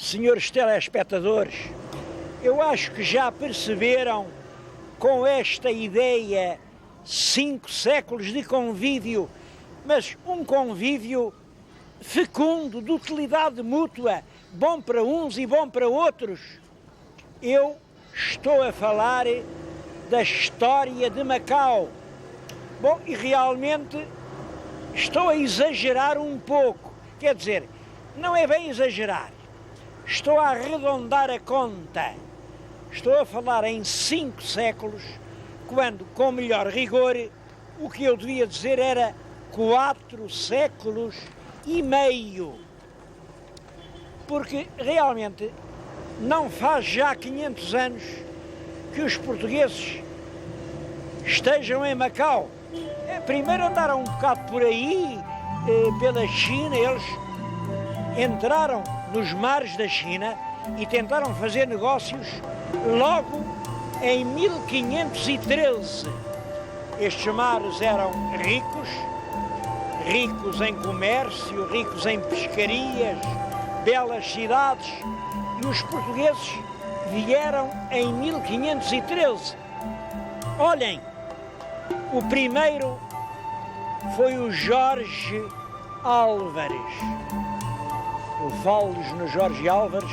senhores telespectadores, eu acho que já perceberam com esta ideia 5 séculos de convívio, mas um convívio fecundo, de utilidade mútua, bom para uns e bom para outros. Eu estou a falar da história de Macau. Bom, e realmente estou a exagerar um pouco, quer dizer, não é bem exagerar, estou a arredondar a conta. Estou a falar em 5 séculos, quando, com melhor rigor, o que eu devia dizer era 4 séculos e meio. Porque realmente não faz já 500 anos que os portugueses estejam em Macau. Primeiro andaram um bocado por aí, pela China, eles entraram nos mares da China e tentaram fazer negócios logo em 1513. Estes mares eram ricos em comércio, ricos em pescarias, belas cidades, e os portugueses vieram em 1513. Olhem, o primeiro foi o Jorge Álvares. Eu falo-lhes no Jorge Álvares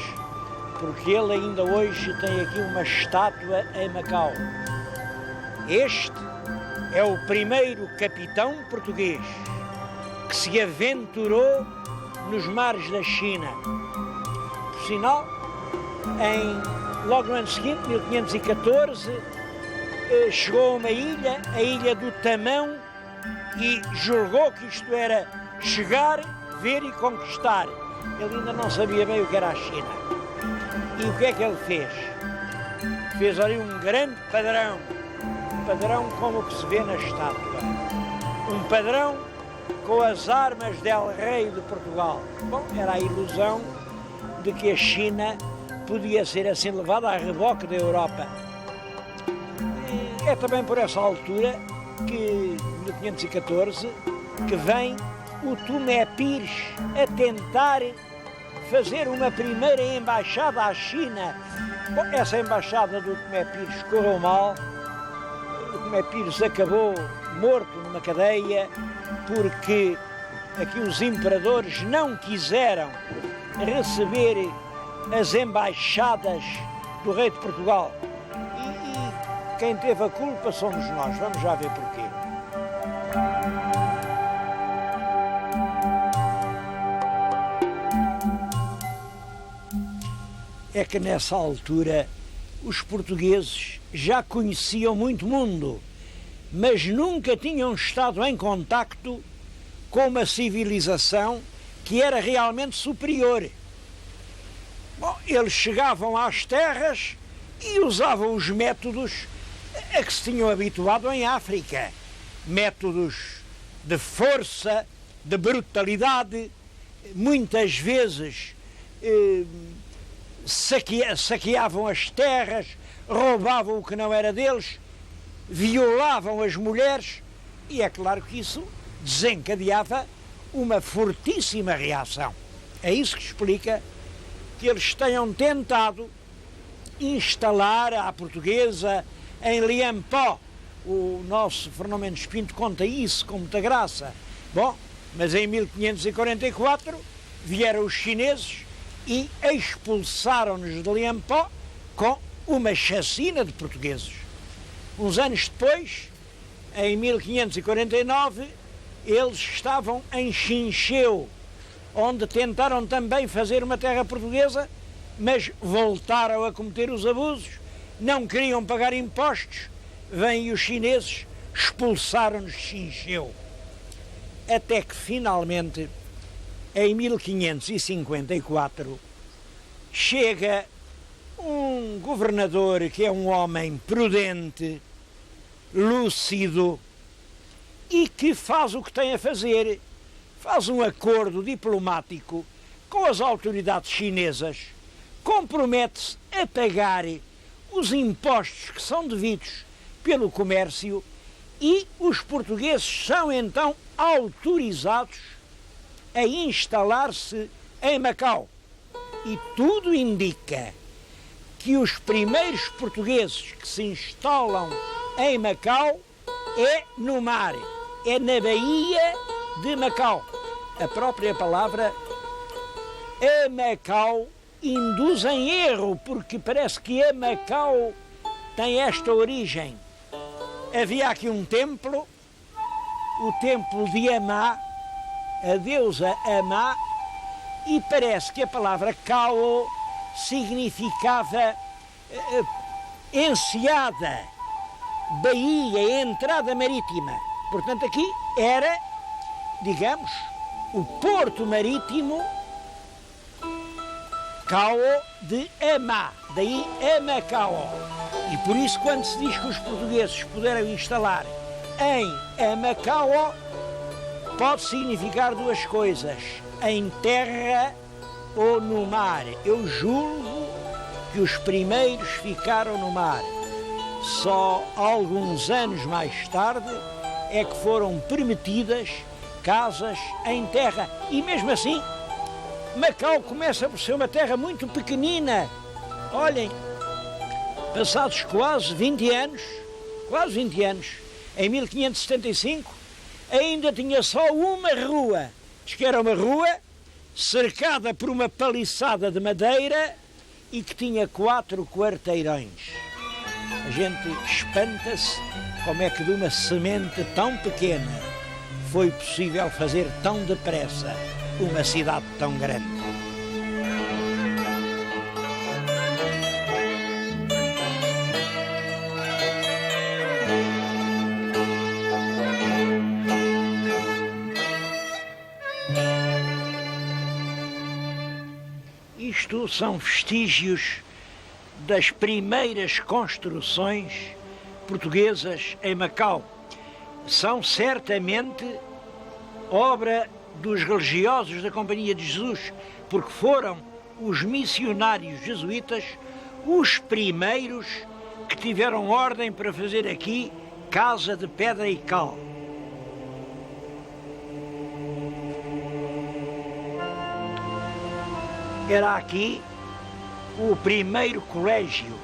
porque ele ainda hoje tem aqui uma estátua em Macau. Este é o primeiro capitão português que se aventurou nos mares da China. Por sinal, logo no ano seguinte, 1514, chegou a uma ilha, a ilha do Tamão, e julgou que isto era chegar, ver e conquistar. Ele ainda não sabia bem o que era a China. E o que é que ele fez? Fez ali um grande padrão, como o que se vê na estátua. Um padrão com as armas del rei de Portugal. Bom, era a ilusão de que a China podia ser assim levada à reboque da Europa. E é também por essa altura que, em 1514, que vem o Tomé Pires a tentar fazer uma primeira embaixada à China. Bom, essa embaixada do Tomé Pires correu mal. O Tomé Pires acabou morto numa cadeia porque aqui os imperadores não quiseram receber as embaixadas do rei de Portugal. E quem teve a culpa somos nós. Vamos já ver porquê. É que nessa altura os portugueses já conheciam muito mundo, mas nunca tinham estado em contacto com uma civilização que era realmente superior. Bom, eles chegavam às terras e usavam os métodos a que se tinham habituado em África. Métodos de força, de brutalidade, muitas vezes saqueavam as terras, roubavam o que não era deles, violavam as mulheres, e é claro que isso desencadeava uma fortíssima reação. É isso que explica que eles tenham tentado instalar à portuguesa em Liampó. O nosso Fernão Mendes Pinto conta isso com muita graça. Bom, mas em 1544 vieram os chineses e expulsaram-nos de Liampó com uma chacina de portugueses. Uns anos depois, em 1549, eles estavam em Chincheu, onde tentaram também fazer uma terra portuguesa, mas voltaram a cometer os abusos, não queriam pagar impostos, vêm os chineses, expulsaram-nos de Chincheu. Até que finalmente, em 1554, chega um governador que é um homem prudente, lúcido, e que faz o que tem a fazer. Faz um acordo diplomático com as autoridades chinesas, compromete-se a pagar os impostos que são devidos pelo comércio, e os portugueses são então autorizados a instalar-se em Macau. E tudo indica que os primeiros portugueses que se instalam em Macau é no mar, é na Baía de Macau. A própria palavra Macau induz em erro, porque parece que Macau tem esta origem. Havia aqui um templo, o templo de Amá, a deusa Amá, e parece que a palavra Cao significava enseada, baía, entrada marítima. Portanto, aqui era, digamos, o porto marítimo Cao de Amá, daí Amacau. E por isso, quando se diz que os portugueses puderam instalar em Amacau, pode significar duas coisas: em terra ou no mar. Eu julgo que os primeiros ficaram no mar. Só alguns anos mais tarde é que foram permitidas casas em terra. E mesmo assim, Macau começa por ser uma terra muito pequenina. Olhem, passados quase 20 anos, em 1575, ainda tinha só uma rua. Diz que era uma rua cercada por uma paliçada de madeira e que tinha 4 quarteirões. A gente espanta-se como é que de uma semente tão pequena foi possível fazer tão depressa uma cidade tão grande. Isto são vestígios das primeiras construções portuguesas em Macau. São certamente obra dos religiosos da Companhia de Jesus, porque foram os missionários jesuítas os primeiros que tiveram ordem para fazer aqui casa de pedra e cal. Era aqui o primeiro colégio.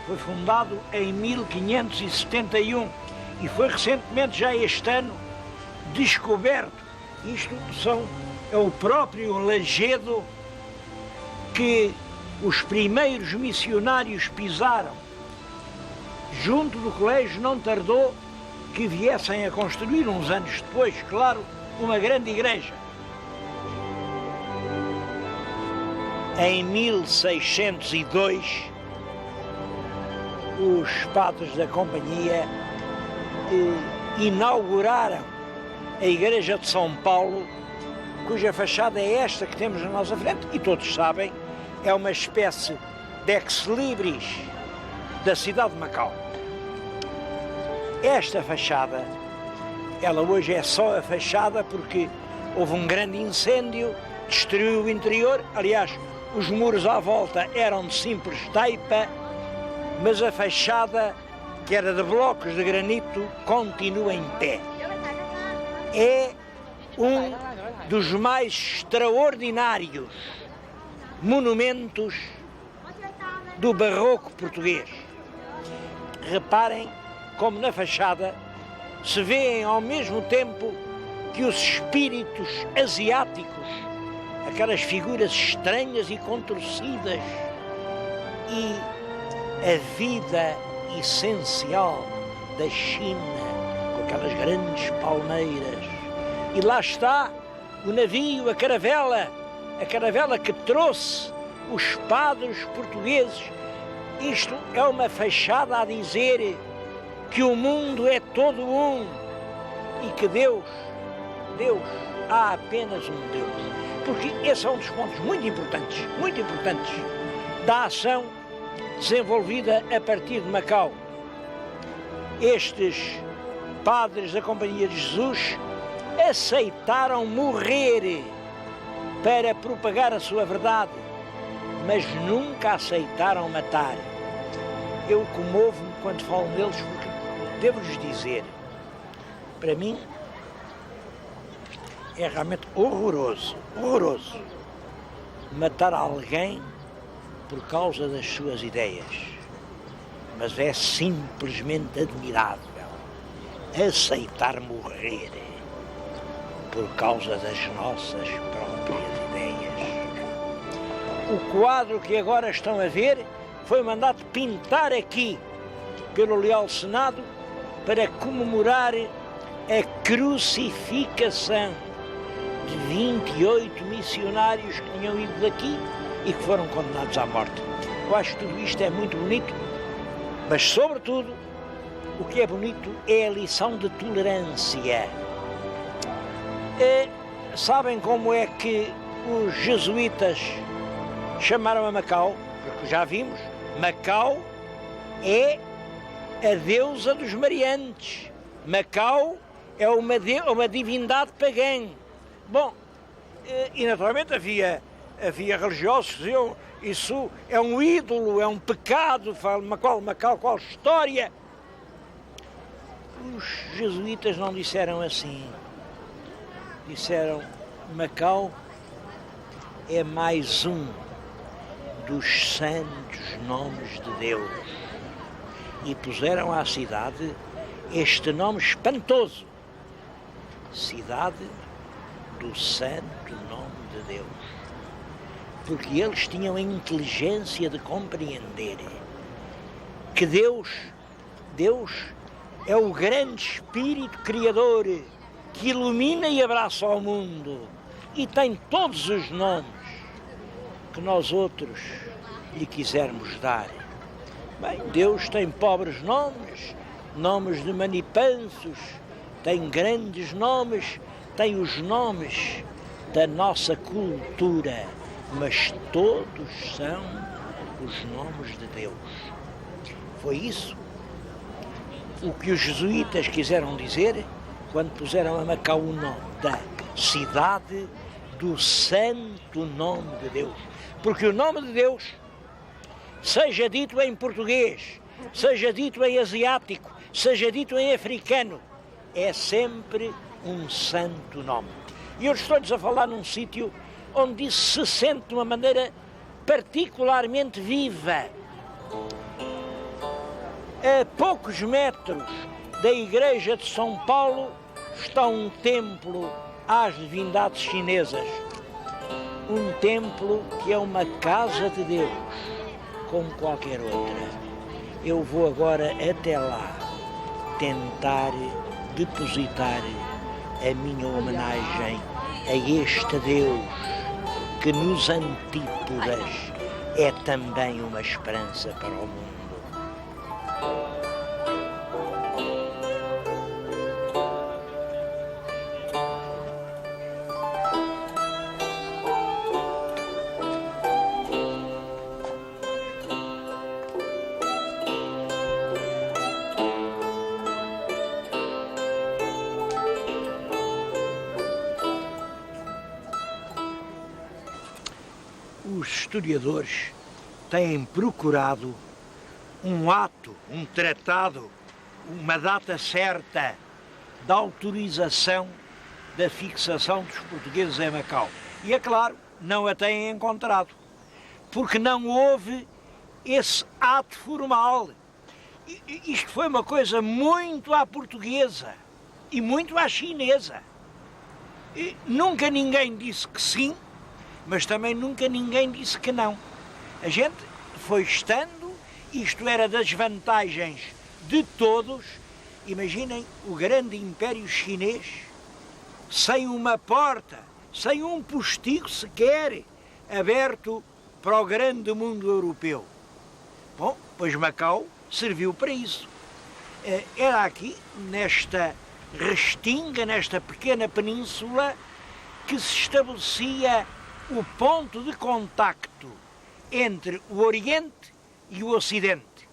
Foi fundado em 1571 e foi recentemente, já este ano, descoberto. Isto é o próprio lajedo que os primeiros missionários pisaram. Junto do colégio não tardou que viessem a construir, uns anos depois, claro, uma grande igreja. Em 1602, os padres da Companhia inauguraram a Igreja de São Paulo, cuja fachada é esta que temos na nossa frente, e todos sabem, é uma espécie de ex-libris da cidade de Macau. Esta fachada, ela hoje é só a fachada porque houve um grande incêndio, destruiu o interior. Aliás, os muros à volta eram de simples taipa, mas a fachada, que era de blocos de granito, continua em pé. É um dos mais extraordinários monumentos do barroco português. Reparem como na fachada se vêem ao mesmo tempo que os espíritos asiáticos, aquelas figuras estranhas e contorcidas, e a vida essencial da China, com aquelas grandes palmeiras. E lá está o navio, a caravela que trouxe os padres portugueses. Isto é uma fachada a dizer que o mundo é todo um e que Deus, há apenas um Deus. Porque esse é um dos pontos muito importantes da ação desenvolvida a partir de Macau. Estes padres da Companhia de Jesus aceitaram morrer para propagar a sua verdade, mas nunca aceitaram matar. Eu comovo-me quando falo neles, porque devo-lhes dizer, para mim é realmente horroroso matar alguém por causa das suas ideias, mas é simplesmente admirável aceitar morrer por causa das nossas próprias ideias. O quadro que agora estão a ver foi mandado pintar aqui pelo Leal Senado para comemorar a crucificação de 28 missionários que tinham ido daqui e que foram condenados à morte. Eu acho que tudo isto é muito bonito, mas sobretudo o que é bonito é a lição de tolerância. Sabem como é que os jesuítas chamaram a Macau? Porque já vimos, Macau é a deusa dos mariantes. Macau é uma divindade pagã. Bom, e naturalmente havia religiosos que diziam isso é um ídolo, é um pecado, Macau, qual história? Os jesuítas não disseram assim. Disseram, Macau é mais um dos santos nomes de Deus. E puseram à cidade este nome espantoso. Cidade do santo nome de Deus. Porque eles tinham a inteligência de compreender que Deus é o grande Espírito Criador que ilumina e abraça ao mundo e tem todos os nomes que nós outros lhe quisermos dar. Bem, Deus tem pobres nomes, nomes de manipanços, tem grandes nomes, tem os nomes da nossa cultura, mas todos são os nomes de Deus. Foi isso o que os jesuítas quiseram dizer quando puseram a Macau o nome da cidade do santo nome de Deus. Porque o nome de Deus, seja dito em português, seja dito em asiático, seja dito em africano, é sempre um santo nome. E eu estou-lhes a falar num sítio onde isso se sente de uma maneira particularmente viva. A poucos metros da igreja de São Paulo está um templo às divindades chinesas. Um templo que é uma casa de Deus, como qualquer outra. Eu vou agora até lá tentar depositar a minha homenagem a este Deus que nos antípodas é também uma esperança para o mundo. Os historiadores têm procurado um ato, um tratado, uma data certa da autorização da fixação dos portugueses em Macau. E é claro, não a têm encontrado, porque não houve esse ato formal. Isto foi uma coisa muito à portuguesa e muito à chinesa. E nunca ninguém disse que sim, mas também nunca ninguém disse que não. A gente foi estando, isto era das vantagens de todos. Imaginem o grande império chinês, sem uma porta, sem um postigo sequer aberto para o grande mundo europeu. Bom, pois Macau serviu para isso. Era aqui, nesta restinga, nesta pequena península, que se estabelecia o ponto de contacto entre o Oriente e o Ocidente.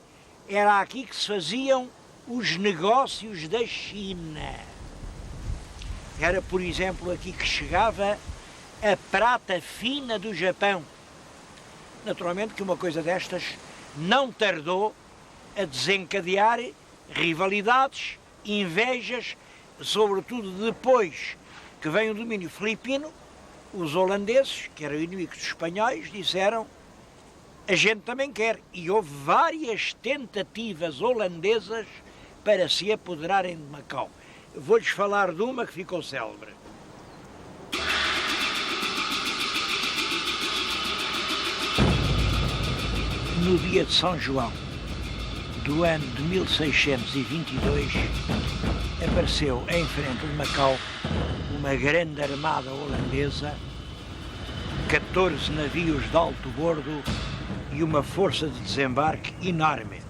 Era aqui que se faziam os negócios da China. Era, por exemplo, aqui que chegava a prata fina do Japão. Naturalmente que uma coisa destas não tardou a desencadear rivalidades, invejas, sobretudo depois que vem o domínio filipino, os holandeses, que eram inimigos dos espanhóis, disseram: a gente também quer. E houve várias tentativas holandesas para se apoderarem de Macau. Vou-lhes falar de uma que ficou célebre. No dia de São João do ano de 1622, apareceu em frente de Macau uma grande armada holandesa, 14 navios de alto bordo e uma força de desembarque enorme.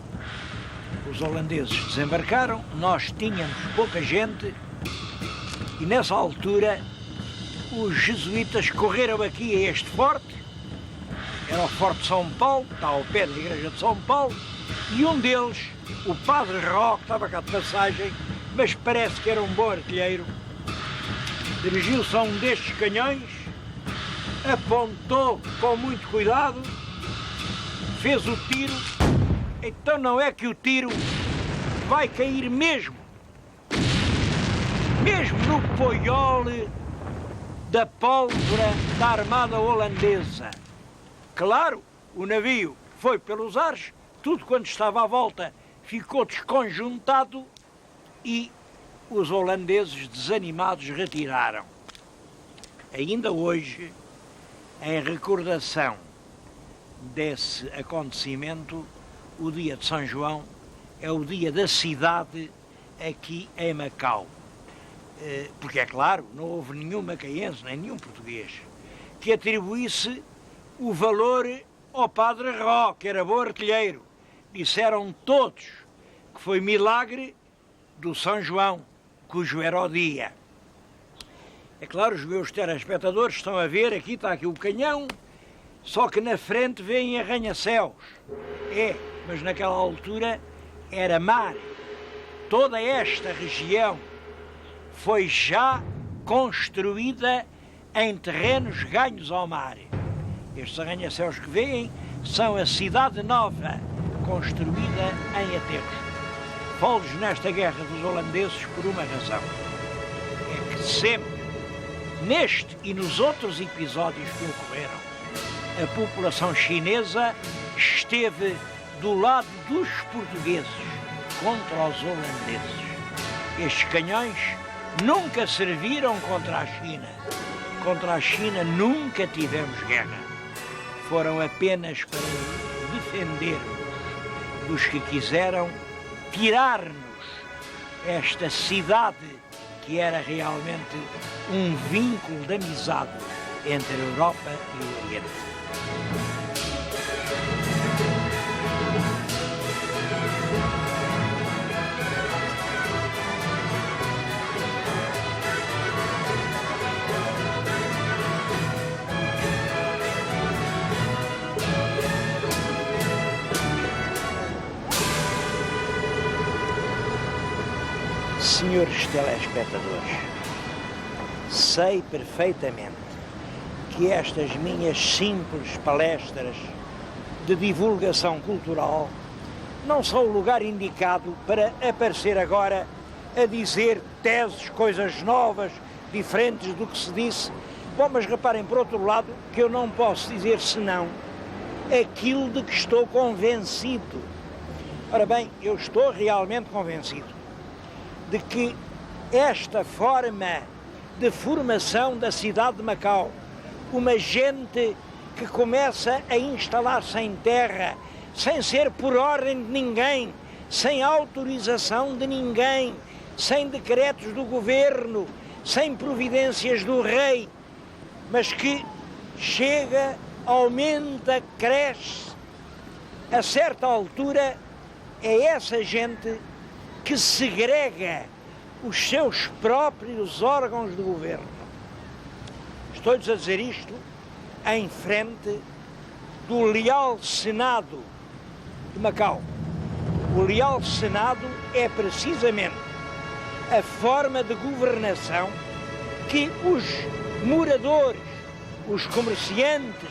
Os holandeses desembarcaram, nós tínhamos pouca gente e nessa altura os jesuítas correram aqui a este forte. Era o Forte de São Paulo, está ao pé da igreja de São Paulo, e um deles, o Padre Ró, que estava cá de passagem, mas parece que era um bom artilheiro, dirigiu-se a um destes canhões, apontou com muito cuidado, fez o tiro. Então não é que o tiro vai cair mesmo no poiole da pólvora da armada holandesa. Claro, o navio foi pelos ares, tudo quanto estava à volta ficou desconjuntado e os holandeses desanimados retiraram. Ainda hoje, em recordação desse acontecimento, o dia de São João é o dia da cidade aqui em Macau. Porque, é claro, não houve nenhum macaense, nem nenhum português, que atribuísse o valor ao Padre Ró, que era bom artilheiro. Disseram todos que foi milagre do São João, cujo era o dia. É claro, os meus telespectadores estão a ver, aqui está aqui o canhão, só que na frente vêm arranha-céus. Mas naquela altura era mar. Toda esta região foi já construída em terrenos ganhos ao mar. Estes arranha-céus que veem são a cidade nova, construída em aterros. Falo-lhes nesta guerra dos holandeses por uma razão. É que sempre, neste e nos outros episódios que ocorreram, a população chinesa esteve do lado dos portugueses contra os holandeses. Estes canhões nunca serviram contra a China. Contra a China nunca tivemos guerra. Foram apenas para defender-nos dos que quiseram tirar-nos esta cidade que era realmente um vínculo de amizade entre a Europa e o Oriente. Senhores telespectadores, sei perfeitamente que estas minhas simples palestras de divulgação cultural não são o lugar indicado para aparecer agora a dizer teses, coisas novas, diferentes do que se disse. Bom, mas reparem, por outro lado, que eu não posso dizer senão aquilo de que estou convencido. Ora bem, eu estou realmente convencido de que esta forma de formação da cidade de Macau, uma gente que começa a instalar-se em terra, sem ser por ordem de ninguém, sem autorização de ninguém, sem decretos do governo, sem providências do rei, mas que chega, aumenta, cresce. A certa altura é essa gente que segrega os seus próprios órgãos de governo. Estou-lhes a dizer isto em frente do Leal Senado de Macau. O Leal Senado é precisamente a forma de governação que os moradores, os comerciantes,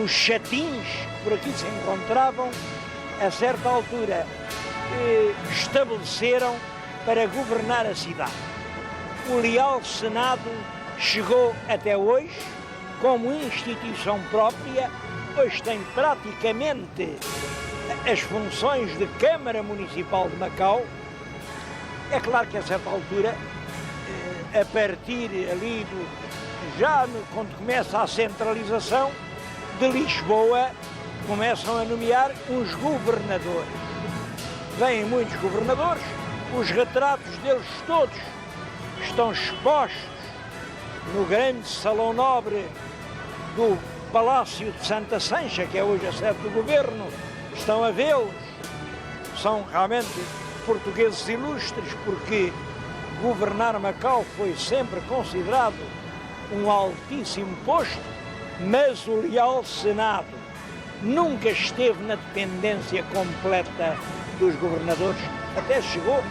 os chatins que por aqui se encontravam, a certa altura estabeleceram para governar a cidade. O Leal Senado chegou até hoje como instituição própria, hoje tem praticamente as funções de Câmara Municipal de Macau. É claro que a certa altura, a partir ali quando começa a centralização de Lisboa, começam a nomear os governadores. Vêm muitos governadores, os retratos deles todos estão expostos no grande salão nobre do Palácio de Santa Sancha, que é hoje a sede do governo. Estão a vê-los. São realmente portugueses ilustres, porque governar Macau foi sempre considerado um altíssimo posto, mas o leal Senado nunca esteve na dependência completa dos governadores, até chegou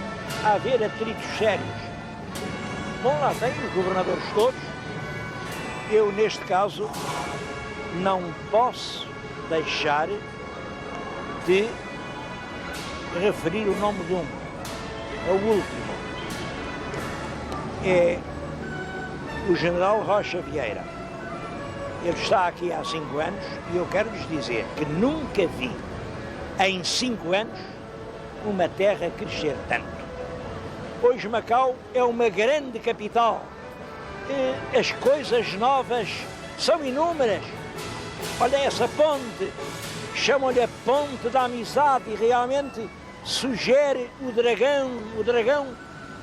a haver atritos sérios. Bom, lá tem os governadores todos. Eu, neste caso, não posso deixar de referir o nome de um, o último. É o general Rocha Vieira. Ele está aqui há 5 anos e eu quero lhes dizer que nunca vi, em 5 anos, uma terra crescer tanto. Hoje Macau é uma grande capital. As coisas novas são inúmeras. Olha essa ponte, chamam-lhe a Ponte da Amizade, e realmente sugere o dragão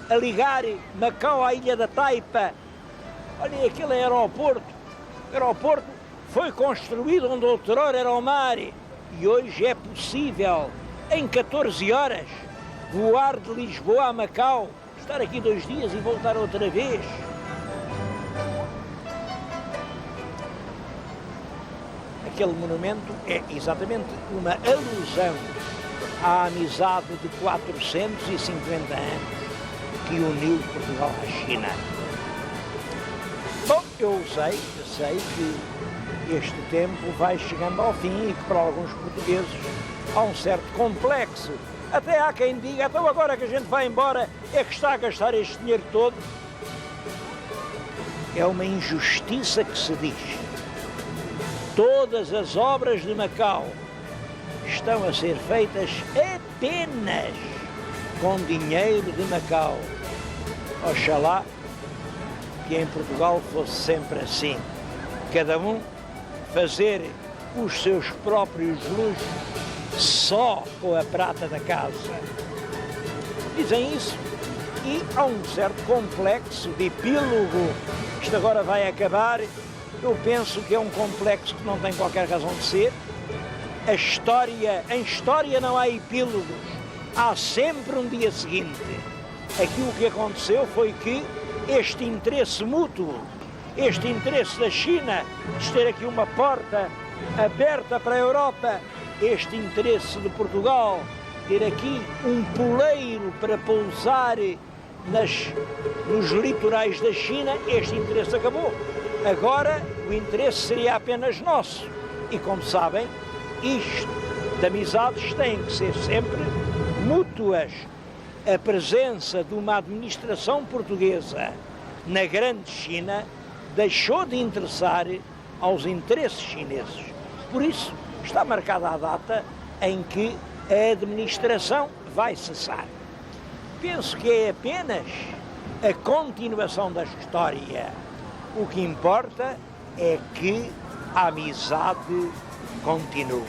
a ligar Macau à Ilha da Taipa. Olha aquele aeroporto. O aeroporto foi construído onde outrora era o mar, e hoje é possível, em 14 horas, voar de Lisboa a Macau, estar aqui 2 dias e voltar outra vez. Aquele monumento é exatamente uma alusão à amizade de 450 anos que uniu Portugal à China. Bom, eu sei que este tempo vai chegando ao fim e que para alguns portugueses há um certo complexo. Até há quem diga, então agora que a gente vai embora é que está a gastar este dinheiro todo. É uma injustiça que se diz. Todas as obras de Macau estão a ser feitas apenas com dinheiro de Macau. Oxalá que em Portugal fosse sempre assim. Cada um fazer os seus próprios luxos só com a prata da casa. Dizem isso e há um certo complexo de epílogo. Isto agora vai acabar. Eu penso que é um complexo que não tem qualquer razão de ser. Em história não há epílogos. Há sempre um dia seguinte. Aqui o que aconteceu foi que este interesse mútuo, este interesse da China de ter aqui uma porta aberta para a Europa, este interesse de Portugal ter aqui um poleiro para pousar nos litorais da China, este interesse acabou. Agora o interesse seria apenas nosso. E como sabem, isto de amizades tem que ser sempre mútuas. A presença de uma administração portuguesa na grande China deixou de interessar aos interesses chineses. Por isso, está marcada a data em que a administração vai cessar. Penso que é apenas a continuação da história. O que importa é que a amizade continue.